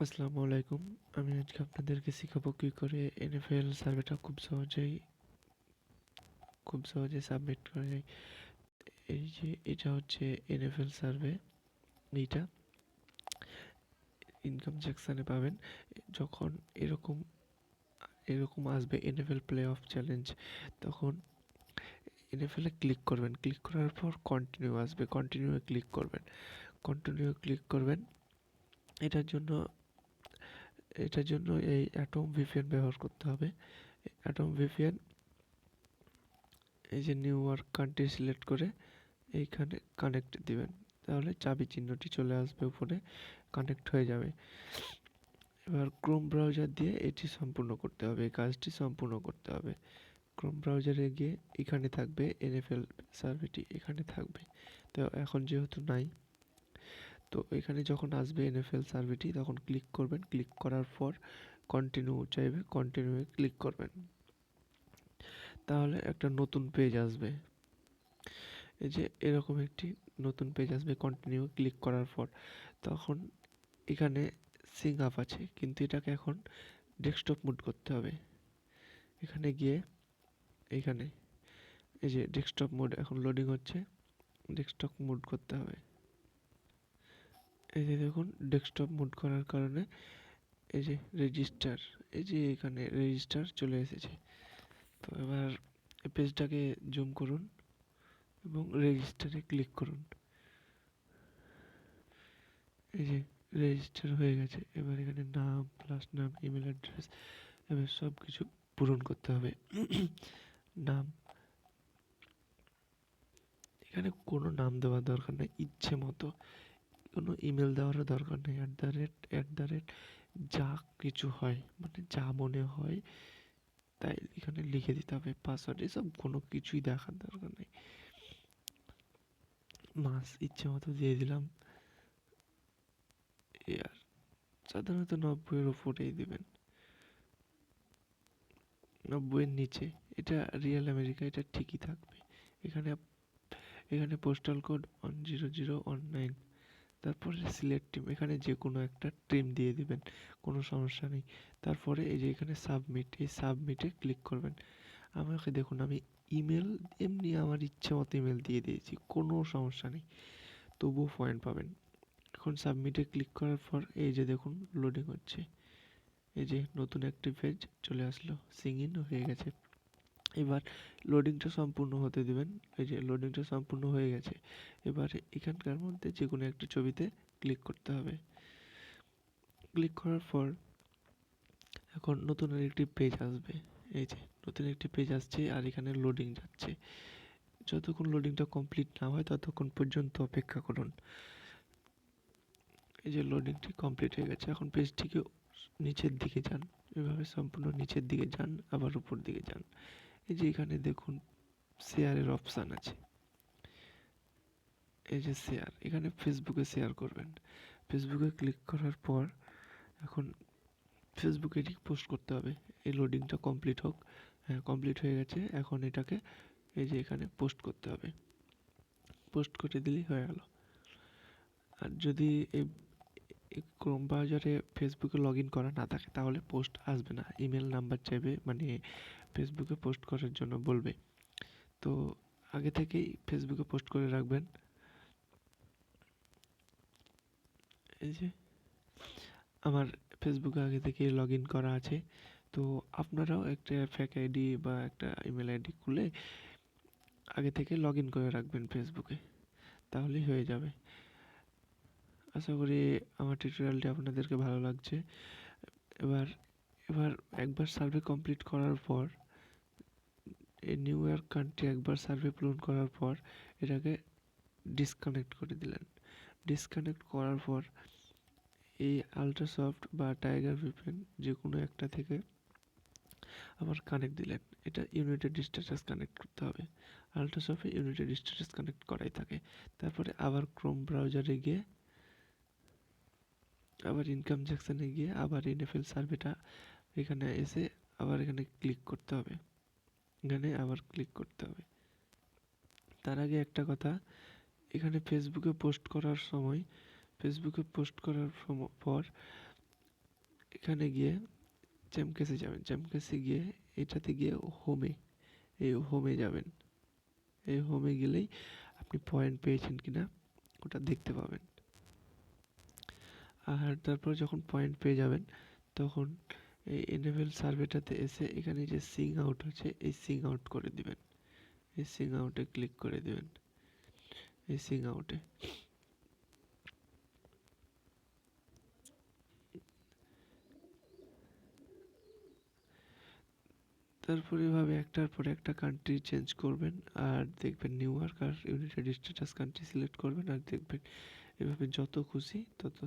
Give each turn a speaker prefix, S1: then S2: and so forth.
S1: আসসালামু আলাইকুম। আমি আজকে আপনাদেরকে শিখাবো কি করে এনএফএল সার্ভেটা খুব সহজে সাবমিট করা যায়। এই যে এটা হচ্ছে এনএফএল সার্ভে। এইটা ইনকাম সেকশানে পাবেন। যখন এরকম এরকম আসবে এনএফএল প্লে অফ চ্যালেঞ্জ, তখন এনএফএল এ ক্লিক করবেন। ক্লিক করার পর কন্টিনিউ আসবে, কন্টিনিউ এ ক্লিক করবেন। কন্টিনিউ এ ক্লিক করবেন। এটার জন্য এটার জন্য এই অ্যাটম ভিপিএন ব্যবহার করতে হবে। অ্যাটম ভিপিএন, এই যে নিউ ওয়ার্ক কান্ট্রি সিলেক্ট করে এইখানে কানেক্ট দিবেন, তাহলে চাবি চিহ্নটি চলে আসবে উপরে, কানেক্ট হয়ে যাবে। এবার ক্রোম ব্রাউজার দিয়ে এটি সম্পূর্ণ করতে হবে, এই কাজটি সম্পূর্ণ করতে হবে। ক্রোম ব্রাউজারে গিয়ে এখানে থাকবে এনএফএল সার্ভেটি, এখানে থাকবে। তো এখন যেহেতু নাই, তো এখানে যখন আসবে এনএফএল সার্ভেটি তখন ক্লিক করবেন। ক্লিক করার পর কন্টিনিউ চাইবে, কন্টিনিউয়ে ক্লিক করবেন। তাহলে একটা নতুন পেজ আসবে। এই যে এরকম একটি নতুন পেজ আসবে কন্টিনিউ ক্লিক করার পর। তখন এখানে সিং আপ আছে, কিন্তু এটাকে এখন ডেস্কটপ মুড করতে হবে। এখানে গিয়ে এইখানে এই যে ডেস্কটপ মোড এখন লোডিং হচ্ছে, ডেস্কটপ মুড করতে হবে। এই যে দেখুন ডেস্কটপ মুড করার কারণে এই যে রেজিস্টার, এই যে এখানে রেজিস্টার চলে এসেছে। তো এবার এই পেজটাকে জুম করুন এবং রেজিস্টারে ক্লিক করুন। এই যে রেজিস্টার হয়ে গেছে। এবার এখানে নাম, লাস্ট নাম, ইমেল অ্যাড্রেস, এবার সব কিছু পূরণ করতে হবে। নাম, এখানে কোনো নাম দেওয়ার দরকার নেই, ইচ্ছে মতো। কোনো ইমেল দেওয়ারও দরকার নেই। অ্যাট দ্য রেট যা কিছু হয়, মানে যা মনে হয় তাই এখানে লিখে দিতে হবে। পাসওয়ার্ড এসব কোনো কিছুই দেখার দরকার নেই। মাস ইচ্ছে মতো দিয়ে দিলাম। আর সাধারণত 90-এর উপরেই দেবেন, 90-এর নিচে। এটা রিয়েল আমেরিকা, এটা ঠিকই থাকবে। এখানে এখানে পোস্টাল কোড 10019। তারপরে সিলেক্ট টিম, এখানে যে কোনো একটা টিম দিয়ে দিবেন, কোনো সমস্যা নেই। তারপরে এই যে এখানে সাবমিট, এই সাবমিটে ক্লিক করবেন। আমাকে দেখুন, আমি ইমেল এমনি আমার ইচ্ছে মতো ইমেল দিয়ে দিয়েছি, কোনো সমস্যা নেই, তবুও পয়েন্ট পাবেন। এখন সাবমিটে ক্লিক করার পর এই যে দেখুন লোডিং হচ্ছে। এই যে নতুন একটি পেজ চলে আসলো, সিং ইন হয়ে গেছে। এবার লোডিংটা সম্পূর্ণ হতে দিবেন। এই যে লোডিংটা সম্পূর্ণ হয়ে গেছে। এবারে এখানকার মধ্যে যে কোনো একটা ছবিতে ক্লিক করতে হবে। ক্লিক করার পর এখন নতুন আরেকটি পেজ আসবে। এই যে নতুন একটি পেজ আসছে আর এখানে লোডিং যাচ্ছে। যতক্ষণ লোডিংটা কমপ্লিট না হয় ততক্ষণ পর্যন্ত অপেক্ষা করুন। এই যে লোডিংটি কমপ্লিট হয়ে গেছে। এখন পেজটিকে নিচের দিকে যান, এভাবে সম্পূর্ণ নিচের দিকে যান, আবার উপর দিকে যান। এই যে এখানে দেখুন শেয়ারের অপশান আছে। এই যে শেয়ার, এখানে ফেসবুকে শেয়ার করবেন। ফেসবুকে ক্লিক করার পর এখন ফেসবুকে এটি পোস্ট করতে হবে। এই লোডিংটা কমপ্লিট হোক। হ্যাঁ, কমপ্লিট হয়ে গেছে। এখন এটাকে এই যে এখানে পোস্ট করতে হবে। পোস্ট করে দিলেই হয়ে গেল। আর যদি এই ক্রোম ব্রাউজারে ফেসবুকে লগ ইন করা না থাকে তাহলে পোস্ট আসবে না, ইমেল নাম্বার চাইবে, মানে ফেসবুকে পোস্ট করার জন্য বলবে। তো আগে থেকেই ফেসবুকে পোস্ট করে রাখবেন। এই যে আমার ফেসবুকে আগে থেকে লগ ইন করা আছে। তো আপনারাও একটা ফেক আইডি বা একটা ইমেল আইডি খুলে আগে থেকে লগ ইন করে রাখবেন ফেসবুকে, তাহলেই হয়ে যাবে। আশা করি আমার টিউটোরিয়ালটি আপনাদেরকে ভালো লাগছে। এবার এবার একবার সার্ভে কমপ্লিট করার পর এই নিউ ইয়র্ক কান্ট্রি একবার সার্ভে পূরণ করার পর এটাকে ডিসকানেক্ট করে দিলেন। ডিসকানেক্ট করার পর এই আল্ট্রাসফট বা টাইগার ভিপিএন যে কোনো একটা থেকে আবার কানেক্ট দিলেন। এটা ইউনাইটেড স্ট্যাটাস কানেক্ট করতে হবে। আল্ট্রাসফটে ইউনাইটেড স্ট্যাটাস কানেক্ট করাই থাকে। তারপরে আবার ক্রোম ব্রাউজারে গিয়ে আবার ইনকাম সেকশনে গিয়ে আবার এনএফএল সার্ভেটা এখানে এসে আবার এখানে ক্লিক করতে হবে। এখানে আবার ক্লিক করতে হবে। তার আগে একটা কথা, এখানে ফেসবুকে পোস্ট করার সময়, ফেসবুকে পোস্ট করার পর এখানে গিয়ে জ্যামকেসে যাবেন, জ্যামকেসে গিয়ে এটাতে গিয়ে হোমে, এই হোমে যাবেন। এই হোমে গেলেই আপনি পয়েন্ট পেয়েছেন কিনা ওটা দেখতে পাবেন। আর তারপর যখন পয়েন্ট পেয়ে যাবেন তখন এই এনেবল সার্ভেটাতে এসে এখানে যে সিং আউট আছে এই সিং আউট করে দিবেন। এই সিং আউটে ক্লিক করে দিবেন, এই সিং আউটে। তারপরে এভাবে একটার পর একটা কান্ট্রি চেঞ্জ করবেন আর দেখবেন নিউ ইয়র্ক আর ইউনাইটেড স্টেটাস কান্ট্রি সিলেক্ট করবেন আর দেখবেন এভাবে যত খুশি তত